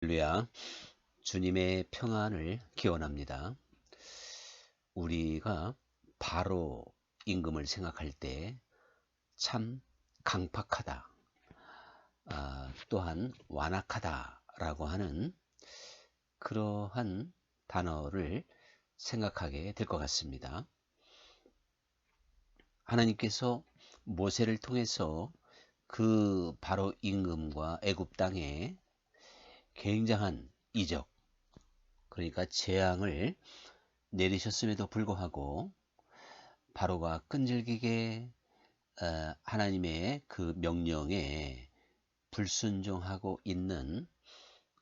할렐루야. 주님의 평안을 기원합니다. 우리가 바로 임금을 생각할 때 참 강팍하다, 또한 완악하다 라고 하는 그러한 단어를 생각하게 될 것 같습니다. 하나님께서 모세를 통해서 그 바로 임금과 애굽 땅에 굉장한 이적, 그러니까 재앙을 내리셨음에도 불구하고 바로가 끈질기게 하나님의 그 명령에 불순종하고 있는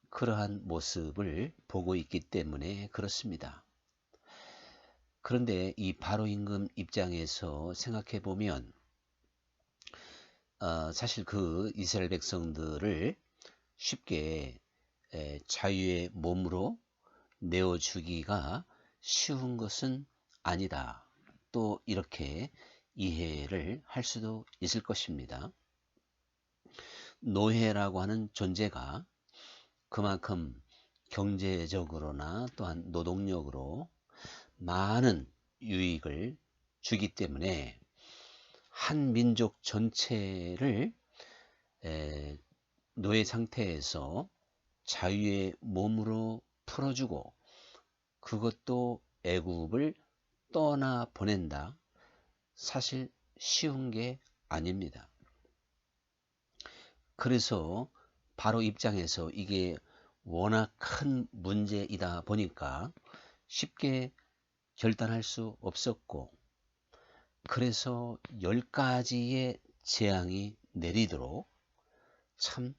그러한 모습을 보고 있기 때문에 그렇습니다. 그런데 이 바로 임금 입장에서 생각해 보면 사실 그 이스라엘 백성들을 쉽게 자유의 몸으로 내어주기가 쉬운 것은 아니다. 또 이렇게 이해를 할 수도 있을 것입니다. 노예라고 하는 존재가 그만큼 경제적으로나 또한 노동력으로 많은 유익을 주기 때문에 한 민족 전체를 노예 상태에서 자유의 몸으로 풀어주고 그것도 애굽을 떠나 보낸다. 사실 쉬운 게 아닙니다. 그래서 바로 입장에서 이게 워낙 큰 문제이다 보니까 쉽게 결단할 수 없었고, 그래서 10가지의 재앙이 내리도록 참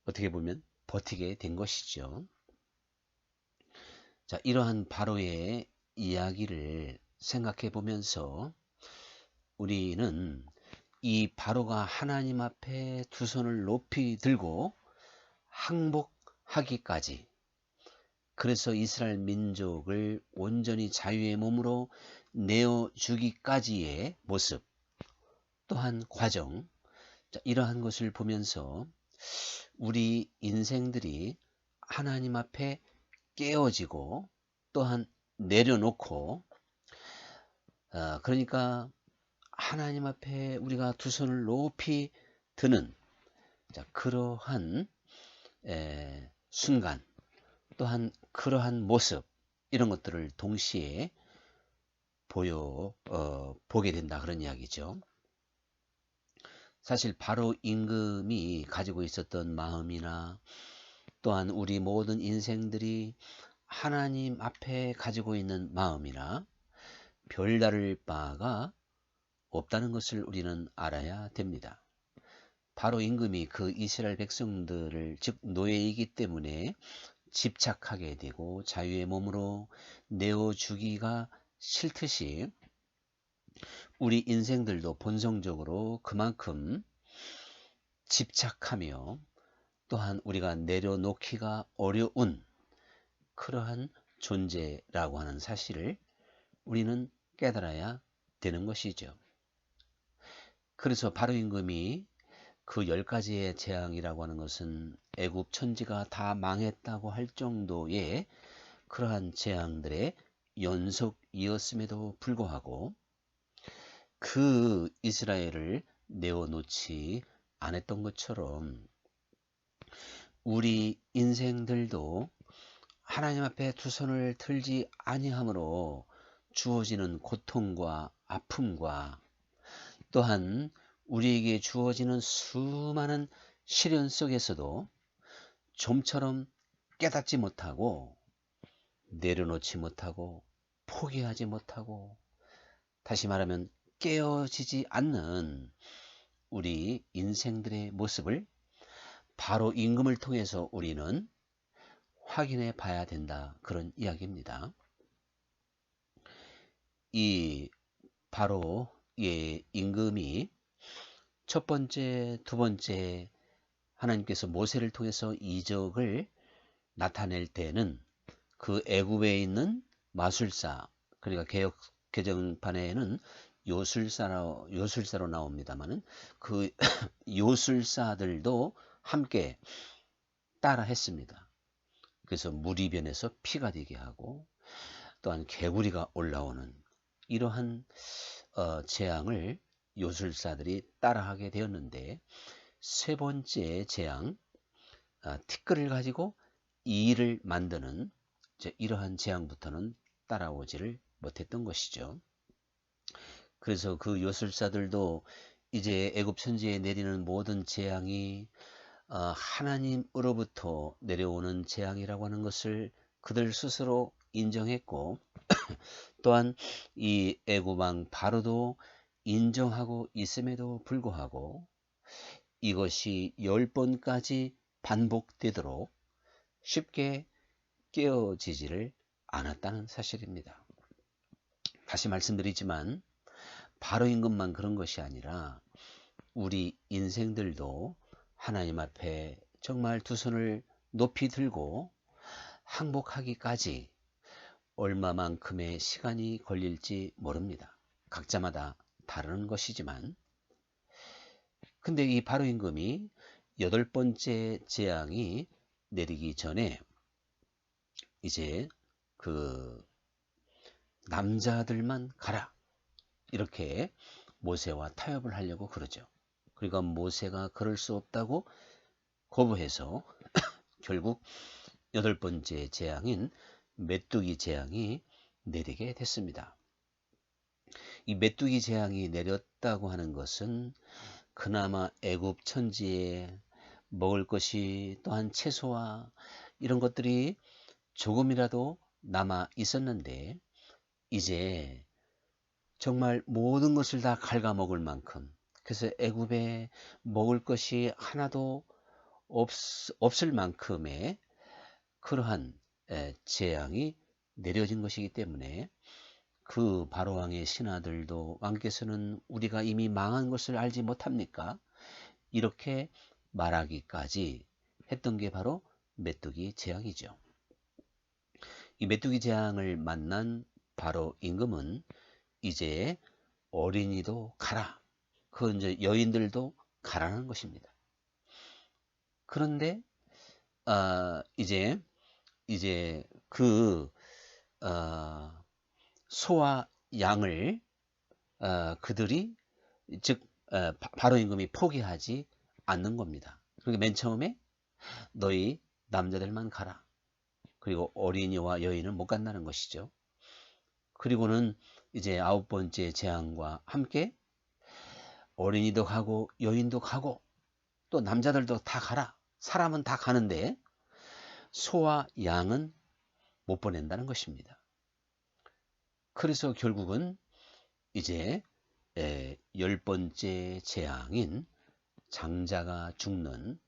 어떻게 보면 버티게 된 것이죠. 자, 이러한 바로의 이야기를 생각해 보면서 우리는 이 바로가 하나님 앞에 두 손을 높이 들고 항복하기까지, 그래서 이스라엘 민족을 온전히 자유의 몸으로 내어주기까지의 모습, 또한 과정, 이러한 것을 보면서 우리 인생들이 하나님 앞에 깨어지고 또한 내려놓고, 그러니까 하나님 앞에 우리가 두 손을 높이 드는 그러한 순간, 또한 그러한 모습, 이런 것들을 동시에 보게 된다, 그런 이야기죠. 사실 바로 임금이 가지고 있었던 마음이나 또한 우리 모든 인생들이 하나님 앞에 가지고 있는 마음이나 별다를 바가 없다는 것을 우리는 알아야 됩니다. 바로 임금이 그 이스라엘 백성들을, 즉 노예이기 때문에 집착하게 되고 자유의 몸으로 내어주기가 싫듯이 우리 인생들도 본성적으로 그만큼 집착하며 또한 우리가 내려놓기가 어려운 그러한 존재라고 하는 사실을 우리는 깨달아야 되는 것이죠. 그래서 바로 임금이 그 10가지의 재앙이라고 하는 것은 애굽 천지가 다 망했다고 할 정도의 그러한 재앙들의 연속이었음에도 불구하고 그 이스라엘을 내어놓지 않았던 것처럼 우리 인생들도 하나님 앞에 두 손을 들지 아니함으로 주어지는 고통과 아픔과 또한 우리에게 주어지는 수많은 시련 속에서도 좀처럼 깨닫지 못하고 내려놓지 못하고 포기하지 못하고, 다시 말하면 깨어지지 않는 우리 인생들의 모습을 바로 임금을 통해서 우리는 확인해 봐야 된다, 그런 이야기입니다. 이 바로 임금이 첫 번째, 두 번째 하나님께서 모세를 통해서 이적을 나타낼 때는 그 애굽에 있는 마술사, 그러니까 개정판에는 요술사로 나옵니다만은 그 요술사들도 함께 따라 했습니다. 그래서 물이 변해서 피가 되게 하고 또한 개구리가 올라오는 이러한 재앙을 요술사들이 따라하게 되었는데, 세 번째 재앙, 티끌을 가지고 이를 만드는 이러한 재앙부터는 따라오지를 못했던 것이죠. 그래서 그 요술사들도 이제 애굽 천지에 내리는 모든 재앙이 하나님으로부터 내려오는 재앙이라고 하는 것을 그들 스스로 인정했고, 또한 이 애굽 왕 바로도 인정하고 있음에도 불구하고 이것이 10번까지 반복되도록 쉽게 깨어지지를 않았다는 사실입니다. 다시 말씀드리지만 바로 임금만 그런 것이 아니라 우리 인생들도 하나님 앞에 정말 두 손을 높이 들고 항복하기까지 얼마만큼의 시간이 걸릴지 모릅니다. 각자마다 다른 것이지만, 근데 이 바로 임금이 8번째 재앙이 내리기 전에 이제 그 남자들만 가라 이렇게 모세와 타협을 하려고 그러죠. 그러니까 모세가 그럴 수 없다고 거부해서 결국 8번째 재앙인 메뚜기 재앙이 내리게 됐습니다. 이 메뚜기 재앙이 내렸다고 하는 것은 그나마 애굽 천지에 먹을 것이 또한 채소와 이런 것들이 조금이라도 남아 있었는데, 이제 정말 모든 것을 다 갉아먹을 만큼, 그래서 애굽에 먹을 것이 하나도 없을 만큼의 그러한 재앙이 내려진 것이기 때문에 그 바로왕의 신하들도 왕께서는 우리가 이미 망한 것을 알지 못합니까? 이렇게 말하기까지 했던 게 바로 메뚜기 재앙이죠. 이 메뚜기 재앙을 만난 바로 임금은 이제 어린이도 가라, 그 이제 여인들도 가라는 것입니다. 그런데 이제 그 소와 양을 그들이 즉 바로 임금이 포기하지 않는 겁니다. 그러니까 맨 처음에 너희 남자들만 가라, 그리고 어린이와 여인은 못 간다는 것이죠. 그리고는 이제 9번째 재앙과 함께 어린이도 가고 여인도 가고 또 남자들도 다 가라, 사람은 다 가는데 소와 양은 못 보낸다는 것입니다. 그래서 결국은 이제 10번째 재앙인 장자가 죽는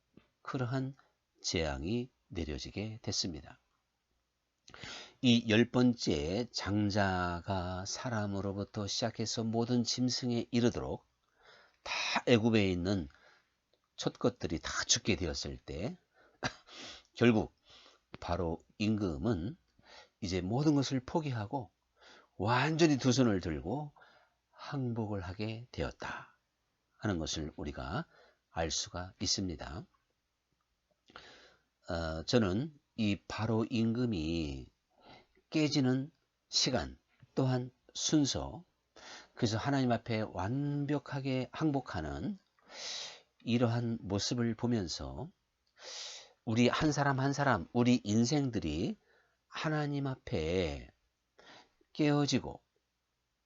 그러한 재앙이 내려지게 됐습니다. 이 10번째 장자가 사람으로부터 시작해서 모든 짐승에 이르도록 다 애굽에 있는 첫 것들이 다 죽게 되었을 때 결국 바로 임금은 이제 모든 것을 포기하고 완전히 두 손을 들고 항복을 하게 되었다 하는 것을 우리가 알 수가 있습니다. 저는 이 바로 임금이 깨지는 시간 또한 순서, 그래서 하나님 앞에 완벽하게 항복하는 이러한 모습을 보면서 우리 한 사람 한 사람, 우리 인생들이 하나님 앞에 깨어지고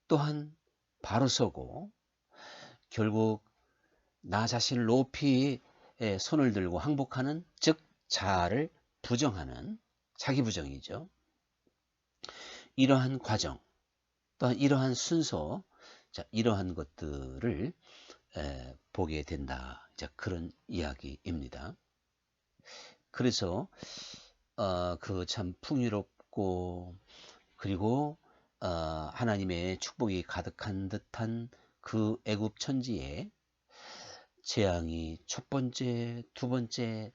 또한 바로 서고 결국 나 자신을 높이 손을 들고 항복하는, 즉 자아를 부정하는, 자기 부정이죠. 이러한 과정 또한 이러한 순서, 이러한 것들을 보게 된다, 그런 이야기입니다. 그래서 그 참 풍요롭고 그리고 하나님의 축복이 가득한 듯한 그 애굽 천지에 재앙이 첫 번째, 두 번째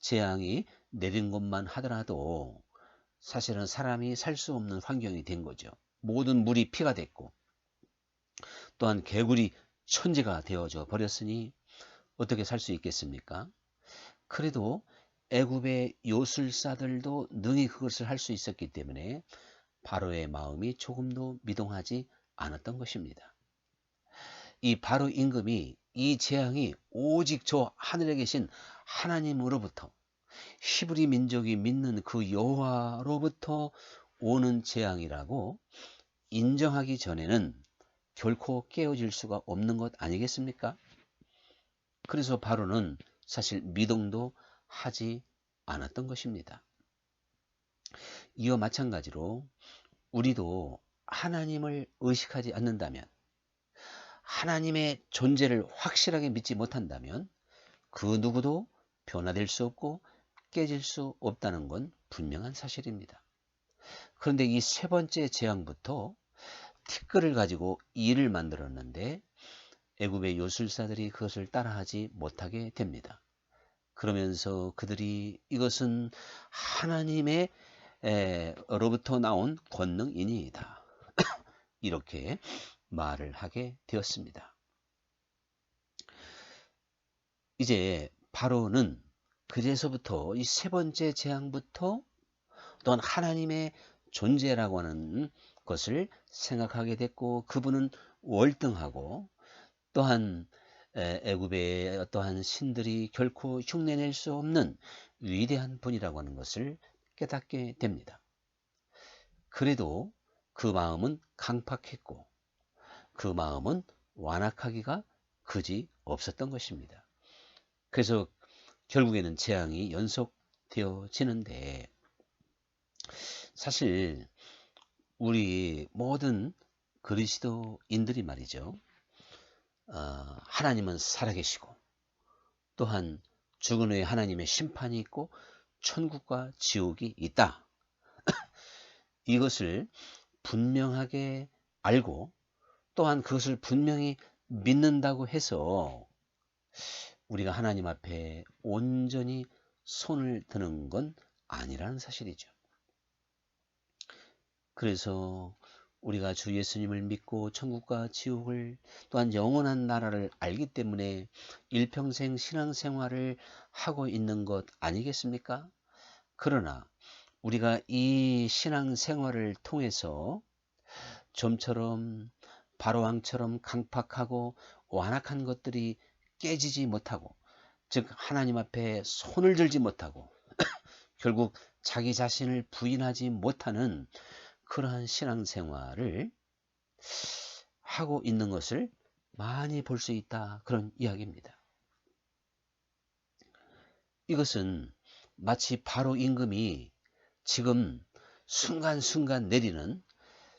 재앙이 내린 것만 하더라도 사실은 사람이 살 수 없는 환경이 된 거죠. 모든 물이 피가 됐고 또한 개구리 천지가 되어져 버렸으니 어떻게 살 수 있겠습니까? 그래도 애굽의 요술사들도 능히 그것을 할 수 있었기 때문에 바로의 마음이 조금도 미동하지 않았던 것입니다. 이 바로 임금이 이 재앙이 오직 저 하늘에 계신 하나님으로부터, 히브리 민족이 믿는 그 여호와로부터 오는 재앙이라고 인정하기 전에는 결코 깨어질 수가 없는 것 아니겠습니까? 그래서 바로는 사실 미동도 하지 않았던 것입니다. 이와 마찬가지로 우리도 하나님을 의식하지 않는다면, 하나님의 존재를 확실하게 믿지 못한다면 그 누구도 변화될 수 없고 깨질 수 없다는 건 분명한 사실입니다. 그런데 이 세 번째 재앙부터 티끌을 가지고 일을 만들었는데 애굽의 요술사들이 그것을 따라하지 못하게 됩니다. 그러면서 그들이 이것은 하나님의 로부터 나온 권능이니이다. 이렇게 말을 하게 되었습니다. 이제 바로는 그제서부터 이 세 번째 재앙부터 또한 하나님의 존재라고 하는 것을 생각하게 됐고, 그분은 월등하고 또한 애굽의 어떠한 신들이 결코 흉내낼 수 없는 위대한 분이라고 하는 것을 깨닫게 됩니다. 그래도 그 마음은 강팍했고 그 마음은 완악하기가 그지 없었던 것입니다. 그래서 결국에는 재앙이 연속되어지는데, 사실 우리 모든 그리스도인들이 말이죠, 하나님은 살아계시고 또한 죽은 후에 하나님의 심판이 있고 천국과 지옥이 있다. 이것을 분명하게 알고 또한 그것을 분명히 믿는다고 해서 우리가 하나님 앞에 온전히 손을 드는 건 아니라는 사실이죠. 그래서 우리가 주 예수님을 믿고 천국과 지옥을 또한 영원한 나라를 알기 때문에 일평생 신앙생활을 하고 있는 것 아니겠습니까? 그러나 우리가 이 신앙생활을 통해서 좀처럼 바로왕처럼 강팍하고 완악한 것들이 깨지지 못하고, 즉 하나님 앞에 손을 들지 못하고 결국 자기 자신을 부인하지 못하는 그러한 신앙생활을 하고 있는 것을 많이 볼 수 있다, 그런 이야기입니다. 이것은 마치 바로 임금이 지금 순간순간 내리는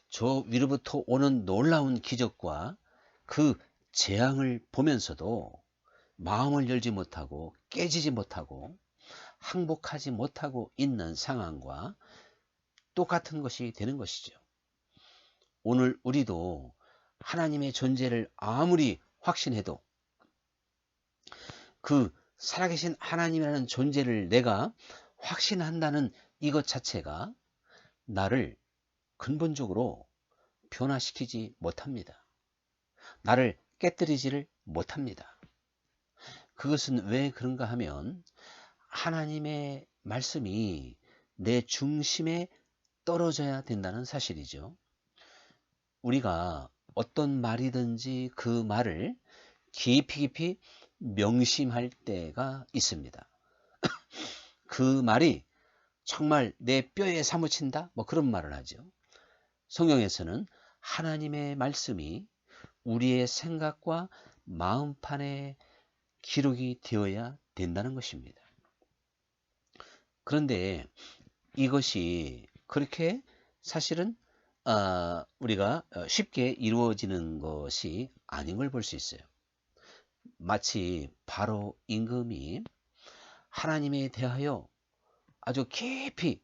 저 위로부터 오는 놀라운 기적과 그 재앙을 보면서도 마음을 열지 못하고 깨지지 못하고 항복하지 못하고 있는 상황과 똑같은 것이 되는 것이죠. 오늘 우리도 하나님의 존재를 아무리 확신해도 그 살아계신 하나님이라는 존재를 내가 확신한다는 이것 자체가 나를 근본적으로 변화시키지 못합니다. 나를 깨뜨리지를 못합니다. 그것은 왜 그런가 하면 하나님의 말씀이 내 중심에 떨어져야 된다는 사실이죠. 우리가 어떤 말이든지 그 말을 깊이 명심할 때가 있습니다. 그 말이 정말 내 뼈에 사무친다? 뭐 그런 말을 하죠. 성경에서는 하나님의 말씀이 우리의 생각과 마음판에 기록이 되어야 된다는 것입니다. 그런데 이것이 그렇게 사실은 우리가 쉽게 이루어지는 것이 아닌 걸 볼 수 있어요. 마치 바로 임금이 하나님에 대하여 아주 깊이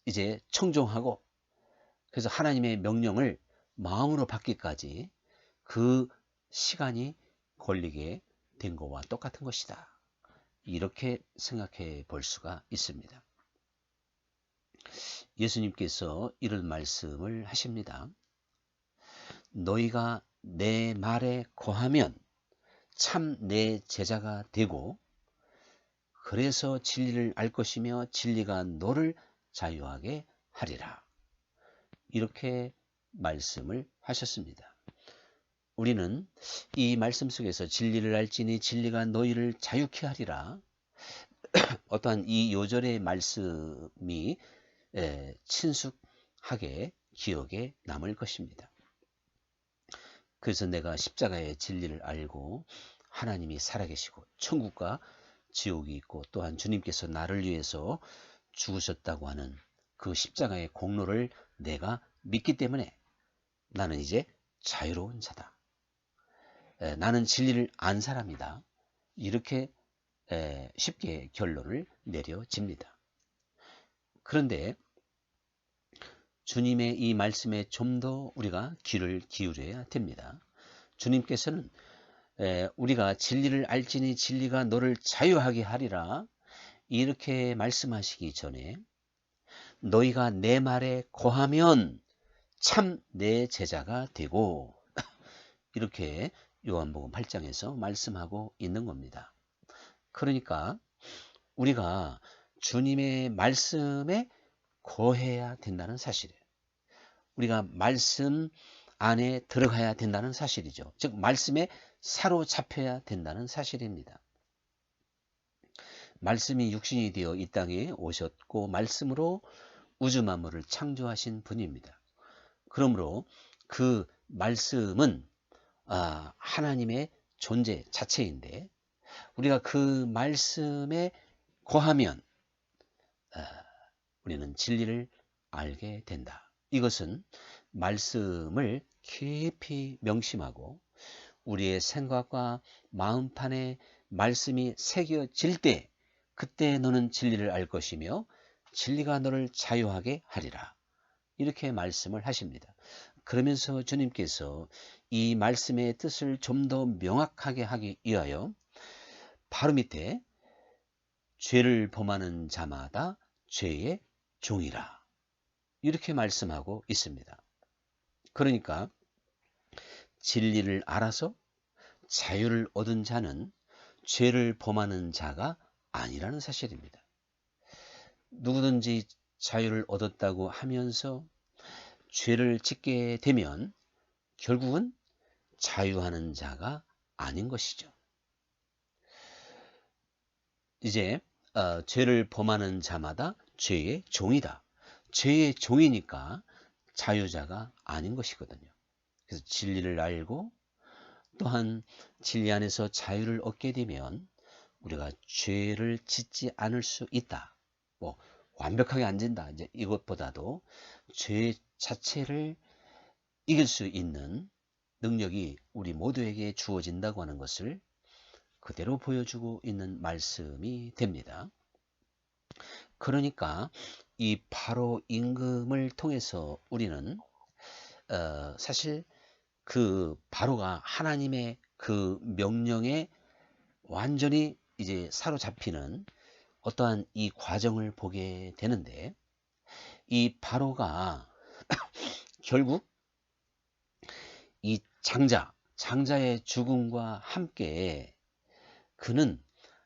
이제 청종하고 그래서 하나님의 명령을 마음으로 받기까지 그 시간이 걸리게 된 것과 똑같은 것이다. 이렇게 생각해 볼 수가 있습니다. 예수님께서 이런 말씀을 하십니다. 너희가 내 말에 거하면 참 내 제자가 되고 그래서 진리를 알 것이며 진리가 너를 자유하게 하리라. 이렇게 말씀을 하셨습니다. 우리는 이 말씀 속에서 진리를 알지니 진리가 너희를 자유케 하리라. 어떠한 이 요절의 말씀이 친숙하게 기억에 남을 것입니다. 그래서 내가 십자가의 진리를 알고 하나님이 살아계시고 천국과 지옥이 있고 또한 주님께서 나를 위해서 죽으셨다고 하는 그 십자가의 공로를 내가 믿기 때문에 나는 이제 자유로운 자다. 나는 진리를 안 사람이다. 이렇게 쉽게 결론을 내려집니다. 그런데 주님의 이 말씀에 좀 더 우리가 귀를 기울여야 됩니다. 주님께서는 우리가 진리를 알지니 진리가 너를 자유하게 하리라 이렇게 말씀하시기 전에 너희가 내 말에 거하면 참 내 제자가 되고 이렇게 요한복음 8장에서 말씀하고 있는 겁니다. 그러니까 우리가 주님의 말씀에 거해야 된다는 사실이에요. 우리가 말씀 안에 들어가야 된다는 사실이죠. 즉 말씀에 사로잡혀야 된다는 사실입니다. 말씀이 육신이 되어 이 땅에 오셨고 말씀으로 우주 만물을 창조하신 분입니다. 그러므로 그 말씀은 하나님의 존재 자체인데 우리가 그 말씀에 거하면 우리는 진리를 알게 된다. 이것은 말씀을 깊이 명심하고 우리의 생각과 마음판에 말씀이 새겨질 때 그때 너는 진리를 알 것이며 진리가 너를 자유하게 하리라. 이렇게 말씀을 하십니다. 그러면서 주님께서 이 말씀의 뜻을 좀 더 명확하게 하기 위하여 바로 밑에 죄를 범하는 자마다 죄의 종이라. 이렇게 말씀하고 있습니다. 그러니까 진리를 알아서 자유를 얻은 자는 죄를 범하는 자가 아니라는 사실입니다. 누구든지 자유를 얻었다고 하면서 죄를 짓게 되면 결국은 자유하는 자가 아닌 것이죠. 이제 죄를 범하는 자마다 죄의 종이다. 죄의 종이니까 자유자가 아닌 것이거든요. 그래서 진리를 알고 또한 진리 안에서 자유를 얻게 되면 우리가 죄를 짓지 않을 수 있다. 뭐 완벽하게 안 진다. 이제 이것보다도 죄 자체를 이길 수 있는 능력이 우리 모두에게 주어진다고 하는 것을 그대로 보여주고 있는 말씀이 됩니다. 그러니까 이 바로 임금을 통해서 우리는 사실 그 바로가 하나님의 그 명령에 완전히 이제 사로잡히는 어떠한 이 과정을 보게 되는데 이 바로가 결국 이 장자의 죽음과 함께 그는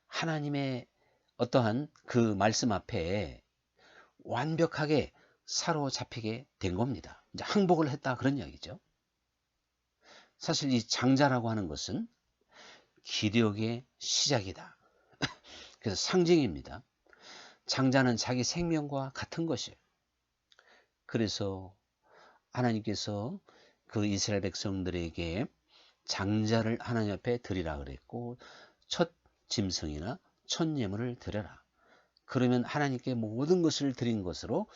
하나님의 어떠한 그 말씀 앞에 완벽하게 사로잡히게 된 겁니다. 이제 항복을 했다 그런 이야기죠. 사실 이 장자라고 하는 것은 기력의 시작이다. 그래서 상징입니다. 장자는 자기 생명과 같은 것이에요. 그래서 하나님께서 그 이스라엘 백성들에게 장자를 하나님 앞에 드리라 그랬고 첫 짐승이나 첫 예물을 드려라. 그러면 하나님께 모든 것을 드린 것으로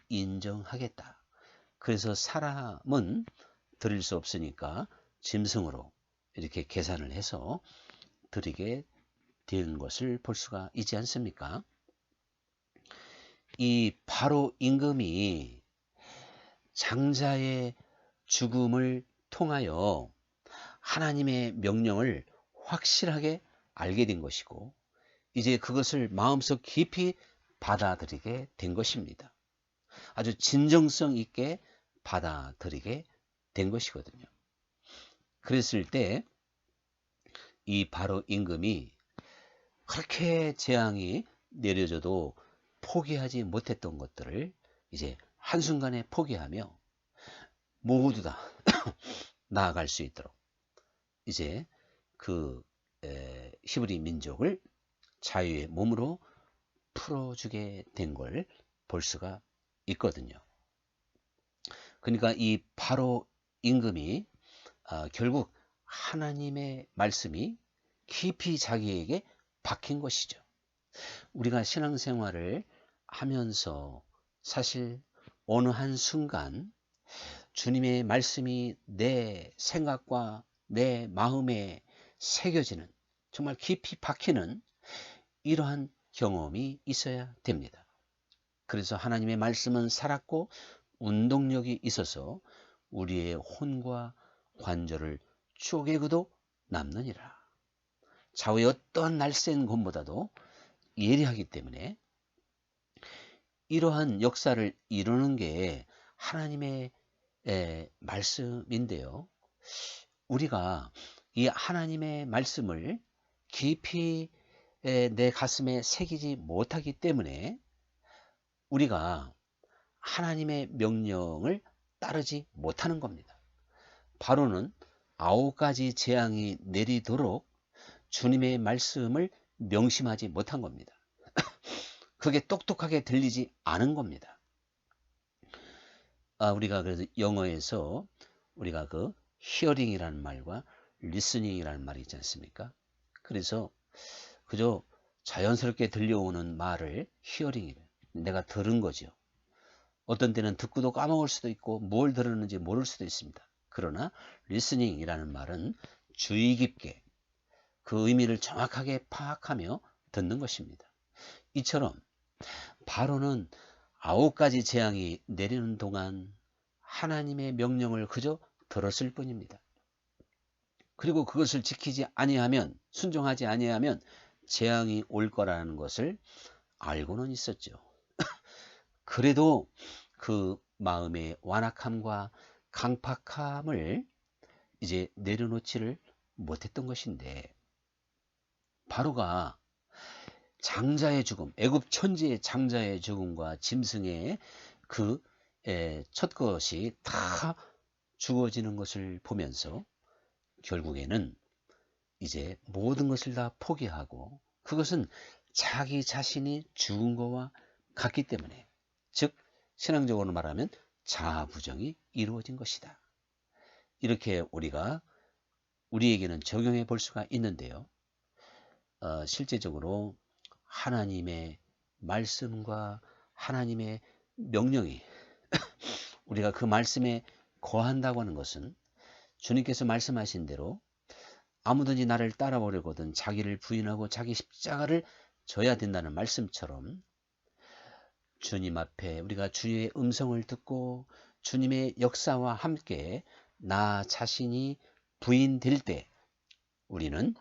인정하겠다. 그래서 사람은 드릴 수 없으니까 짐승으로 이렇게 계산을 해서 드리게 된 것을 볼 수가 있지 않습니까? 이 바로 임금이 장자의 죽음을 통하여 하나님의 명령을 확실하게 알게 된 것이고 이제 그것을 마음속 깊이 받아들이게 된 것입니다. 아주 진정성 있게 받아들이게 된 것이거든요. 그랬을 때 이 바로 임금이 그렇게 재앙이 내려져도 포기하지 못했던 것들을 이제 한순간에 포기하며 모두 다 나아갈 수 있도록 이제 그 히브리 민족을 자유의 몸으로 풀어주게 된 걸 볼 수가 있거든요. 그러니까 이 바로 임금이 결국 하나님의 말씀이 깊이 자기에게 박힌 것이죠. 우리가 신앙생활을 하면서 사실 어느 한순간 주님의 말씀이 내 생각과 내 마음에 새겨지는, 정말 깊이 박히는 이러한 경험이 있어야 됩니다. 그래서 하나님의 말씀은 살았고 운동력이 있어서 우리의 혼과 관절을 쪼개고도 남느니라. 좌우의 어떠한 날쌘 검보다도 예리하기 때문에 이러한 역사를 이루는 게 하나님의 말씀인데요. 우리가 이 하나님의 말씀을 깊이 내 가슴에 새기지 못하기 때문에 우리가 하나님의 명령을 따르지 못하는 겁니다. 바로는 9가지 재앙이 내리도록 주님의 말씀을 명심하지 못한 겁니다. 그게 똑똑하게 들리지 않은 겁니다. 우리가 그래서 영어에서 우리가 그 히어링이라는 말과 리스닝이라는 말이 있지 않습니까? 그래서 그저 자연스럽게 들려오는 말을 히어링이래. 내가 들은 거죠. 어떤 때는 듣고도 까먹을 수도 있고 뭘 들었는지 모를 수도 있습니다. 그러나 리스닝이라는 말은 주의 깊게 그 의미를 정확하게 파악하며 듣는 것입니다. 이처럼 바로는 9가지 재앙이 내리는 동안 하나님의 명령을 그저 들었을 뿐입니다. 그리고 그것을 지키지 아니하면, 순종하지 아니하면 재앙이 올 거라는 것을 알고는 있었죠. 그래도 그 마음의 완악함과 강팍함을 이제 내려놓지를 못했던 것인데, 바로가 장자의 죽음, 애굽 천지의 장자의 죽음과 짐승의 그 첫 것이 다 죽어지는 것을 보면서 결국에는 이제 모든 것을 다 포기하고, 그것은 자기 자신이 죽은 것과 같기 때문에, 즉 신앙적으로 말하면 자아부정이 이루어진 것이다. 이렇게 우리에게는 적용해 볼 수가 있는데요. 실제적으로 하나님의 말씀과 하나님의 명령이 우리가 그 말씀에 거한다고 하는 것은, 주님께서 말씀하신 대로 아무든지 나를 따라오려거든 자기를 부인하고 자기 십자가를 져야 된다는 말씀처럼, 주님 앞에 우리가 주의 음성을 듣고 주님의 역사와 함께 나 자신이 부인될 때 우리는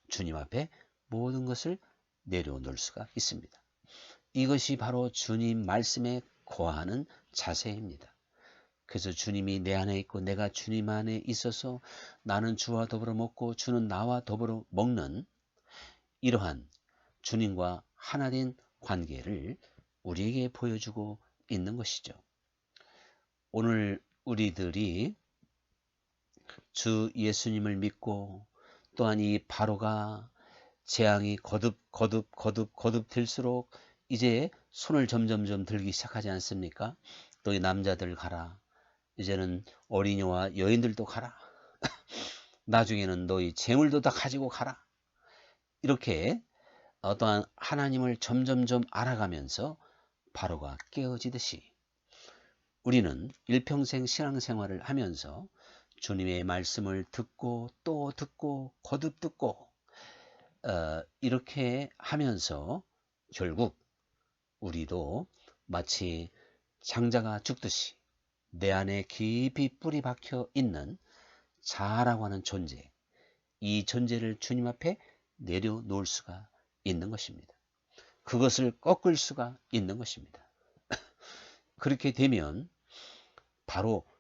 주님 앞에 모든 것을 내려놓을 수가 있습니다. 이것이 바로 주님 말씀에 거하는 자세입니다. 그래서 주님이 내 안에 있고 내가 주님 안에 있어서 나는 주와 더불어 먹고 주는 나와 더불어 먹는 이러한 주님과 하나된 관계를 우리에게 보여주고 있는 것이죠. 오늘 우리들이 주 예수님을 믿고 또한 이 바로가 재앙이 거듭 될수록 이제 손을 점점점 들기 시작하지 않습니까? 또 이 남자들 가라. 이제는 어린이와 여인들도 가라. 나중에는 너희 재물도 다 가지고 가라. 이렇게 어떠한 하나님을 점점점 알아가면서 바로가 깨어지듯이 우리는 일평생 신앙생활을 하면서 주님의 말씀을 듣고 또 듣고 거듭 듣고 이렇게 하면서 결국 우리도 마치 장자가 죽듯이 내 안에 깊이 뿌리 박혀 있는 자아라고 하는 존재, 이 존재를 주님 앞에 내려놓을 수가 있는 것입니다. 그것을 꺾을 수가 있는 것입니다. 그렇게 되면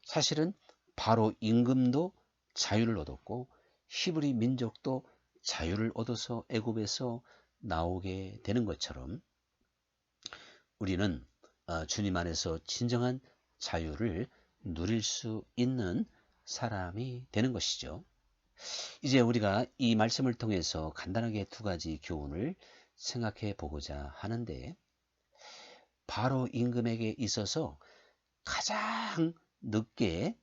사실은 바로 임금도 자유를 얻었고 히브리 민족도 자유를 얻어서 애굽에서 나오게 되는 것처럼 우리는 주님 안에서 진정한 자유를 누릴 수 있는 사람이 되는 것이죠. 이제 우리가 이 말씀을 통해서 간단하게 두 가지 교훈을 생각해 보고자 하는데, 바로 임금에게 있어서 가장 늦게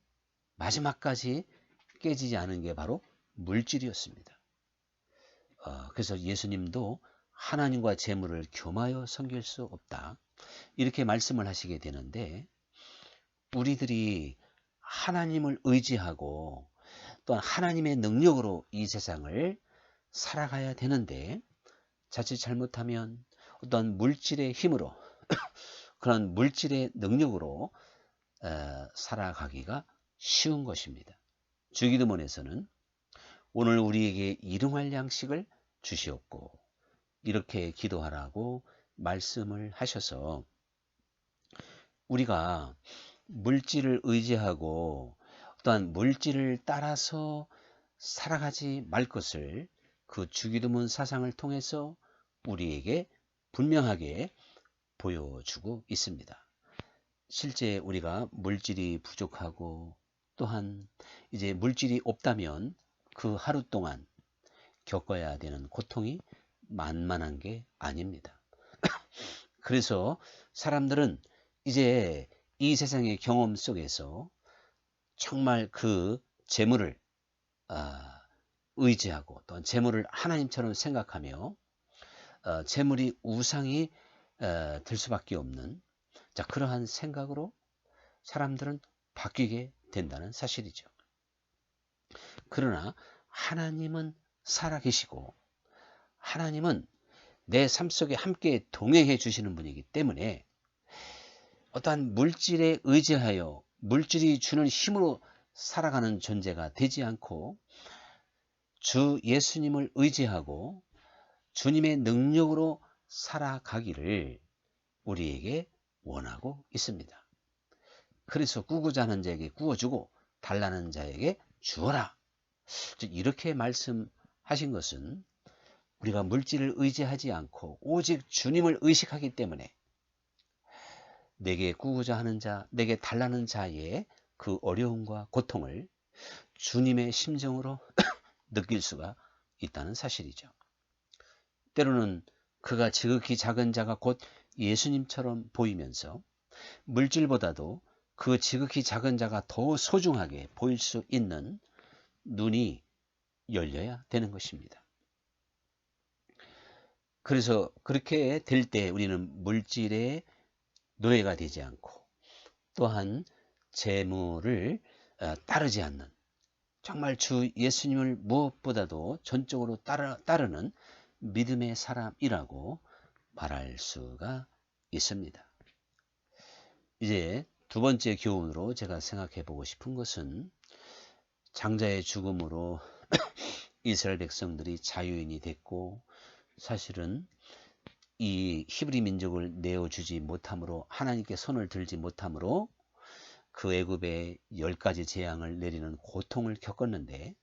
마지막까지 깨지지 않은 게 바로 물질이었습니다. 그래서 예수님도 하나님과 재물을 겸하여 섬길 수 없다, 이렇게 말씀을 하시게 되는데, 우리들이 하나님을 의지하고 또한 하나님의 능력으로 이 세상을 살아가야 되는데, 자칫 잘못하면 어떤 물질의 힘으로 그런 물질의 능력으로 살아가기가 쉬운 것입니다. 주기도문에서는 오늘 우리에게 일용할 양식을 주시옵고, 이렇게 기도하라고 말씀을 하셔서 우리가 물질을 의지하고 또한 물질을 따라서 살아가지 말 것을 그 주기도문 사상을 통해서 우리에게 분명하게 보여주고 있습니다. 실제 우리가 물질이 부족하고 또한 이제 물질이 없다면 그 하루 동안 겪어야 되는 고통이 만만한 게 아닙니다. 그래서 사람들은 이제 이 세상의 경험 속에서 정말 그 재물을 의지하고 또 재물을 하나님처럼 생각하며 재물이 우상이 될 수밖에 없는, 그러한 생각으로 사람들은 바뀌게 된다는 사실이죠. 그러나 하나님은 살아계시고 하나님은 내 삶 속에 함께 동행해 주시는 분이기 때문에 어떠한 물질에 의지하여 물질이 주는 힘으로 살아가는 존재가 되지 않고 주 예수님을 의지하고 주님의 능력으로 살아가기를 우리에게 원하고 있습니다. 그래서 꾸고자 하는 자에게 꾸어주고 달라는 자에게 주어라, 이렇게 말씀하신 것은 우리가 물질을 의지하지 않고 오직 주님을 의식하기 때문에 내게 꾸고자 하는 자, 내게 달라는 자의 그 어려움과 고통을 주님의 심정으로 느낄 수가 있다는 사실이죠. 때로는 그가 지극히 작은 자가 곧 예수님처럼 보이면서 물질보다도 그 지극히 작은 자가 더 소중하게 보일 수 있는 눈이 열려야 되는 것입니다. 그래서 그렇게 될 때 우리는 물질의 노예가 되지 않고 또한 재물을 따르지 않는, 정말 주 예수님을 무엇보다도 전적으로 따르는 믿음의 사람이라고 말할 수가 있습니다. 이제 두 번째 교훈으로 제가 생각해 보고 싶은 것은 장자의 죽음으로 이스라엘 백성들이 자유인이 됐고, 사실은 이 히브리 민족을 내어주지 못함으로, 하나님께 손을 들지 못함으로 그 애굽의 10가지 재앙을 내리는 고통을 겪었는데,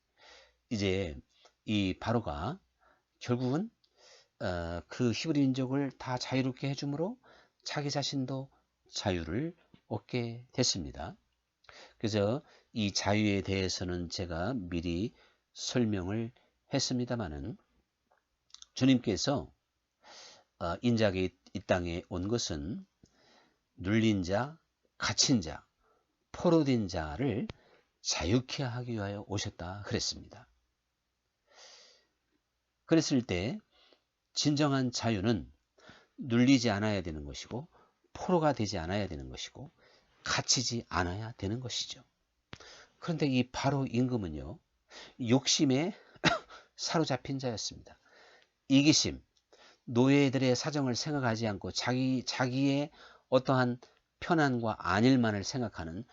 이제 이 바로가 결국은 그 히브리 민족을 다 자유롭게 해줌으로 자기 자신도 자유를 얻게 됐습니다. 그래서 이 자유에 대해서는 제가 미리 설명을 했습니다마는, 주님께서 인자하게 이 땅에 온 것은 눌린 자, 갇힌 자, 포로된 자를 자유케 하기 위하여 오셨다 그랬습니다. 그랬을 때 진정한 자유는 눌리지 않아야 되는 것이고 포로가 되지 않아야 되는 것이고 갇히지 않아야 되는 것이죠. 그런데 이 바로 임금은요, 욕심에 사로잡힌 자였습니다. 이기심, 노예들의 사정을 생각하지 않고 자기의 어떠한 편안과 안일만을 생각하는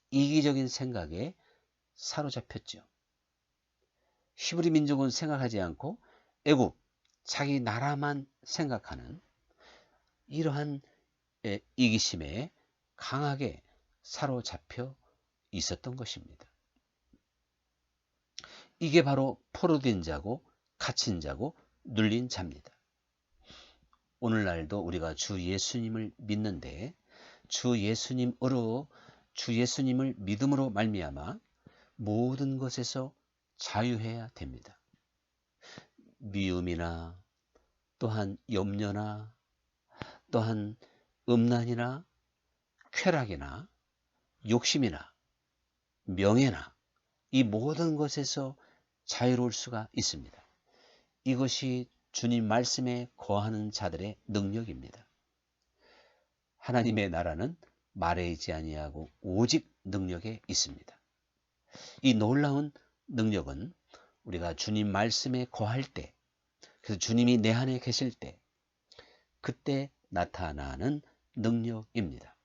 이기적인 생각에 사로잡혔죠. 히브리 민족은 생각하지 않고 애굽, 자기 나라만 생각하는 이러한 이기심에 강하게 사로잡혀 있었던 것입니다. 이게 바로 포로된 자고 갇힌 자고 눌린 자입니다. 오늘날도 우리가 주 예수님을 믿는데 주 예수님을 믿음으로 말미암아 모든 것에서 자유해야 됩니다. 미움이나 또한 염려나 또한 음란이나 쾌락이나 욕심이나 명예나 이 모든 것에서 자유로울 수가 있습니다. 이것이 주님 말씀에 거하는 자들의 능력입니다. 하나님의 나라는 말에 있지 아니하고 오직 능력에 있습니다. 이 놀라운 능력은 우리가 주님 말씀에 거할 때, 그래서 주님이 내 안에 계실 때, 그때 나타나는 능력입니다.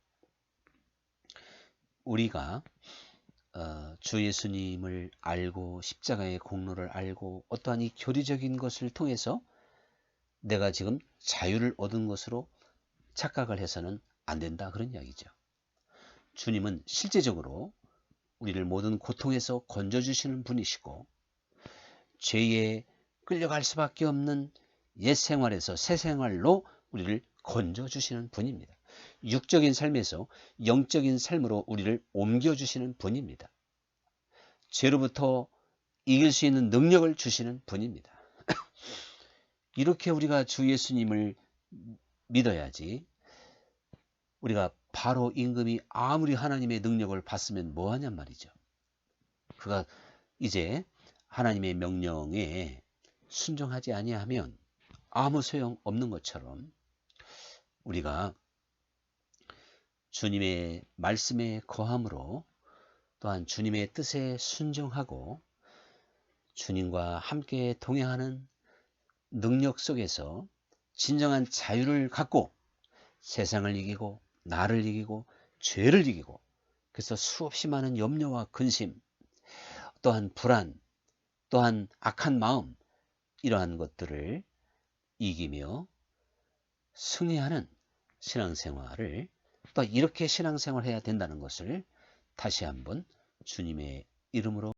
우리가 주 예수님을 알고 십자가의 공로를 알고 어떠한 이 교리적인 것을 통해서 내가 지금 자유를 얻은 것으로 착각을 해서는 안 된다, 그런 이야기죠. 주님은 실제적으로 우리를 모든 고통에서 건져주시는 분이시고 죄에 끌려갈 수밖에 없는 옛 생활에서 새 생활로 우리를 건져주시는 분입니다. 육적인 삶에서 영적인 삶으로 우리를 옮겨주시는 분입니다. 죄로부터 이길 수 있는 능력을 주시는 분입니다. 이렇게 우리가 주 예수님을 믿어야지 우리가 바로 임금이 아무리 하나님의 능력을 받으면 뭐하냔 말이죠. 그가 이제 하나님의 명령에 순종하지 아니하면 아무 소용 없는 것처럼 우리가 주님의 말씀에 거함으로 또한 주님의 뜻에 순종하고 주님과 함께 동행하는 능력 속에서 진정한 자유를 갖고 세상을 이기고 나를 이기고 죄를 이기고 그래서 수없이 많은 염려와 근심 또한 불안 또한 악한 마음 이러한 것들을 이기며 승리하는 신앙생활을 또 이렇게 신앙생활해야 된다는 것을 다시 한번 주님의 이름으로